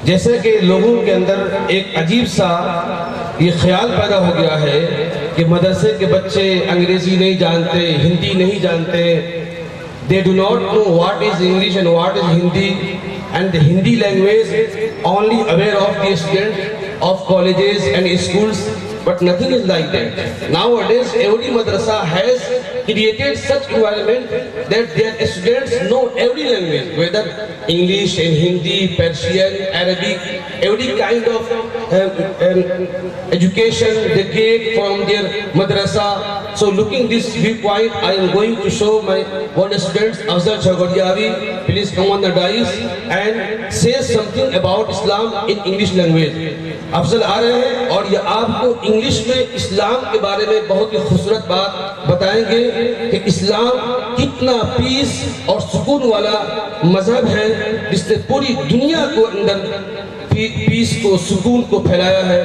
जैसे कि लोगों के अंदर एक अजीब सा ये ख्याल पैदा हो गया है कि मदरसे के बच्चे अंग्रेजी नहीं जानते, हिंदी नहीं जानते, they do not know what is English and what is Hindi, and the Hindi language only aware of the students of colleges and schools, but nothing is like that. Nowadays every madrasa has created such environment that their students know every language, whether English and Hindi, Persian, Arabic, every kind of education they get from their madrasa. So looking this viewpoint, I am going to show my one student, Afzal Chagodiawi. Please come on the dais and say something about Islam in English language. Afzal आ रहे हैं और ये आपको English में इस्लाम के बारे में बहुत ही खूबसूरत बात बताएंगे कि इस्लाम कितना पीस और सुकून वाला मजहब है, जिसने पूरी दुनिया को अंदर पीस को, सुकून को फैलाया है।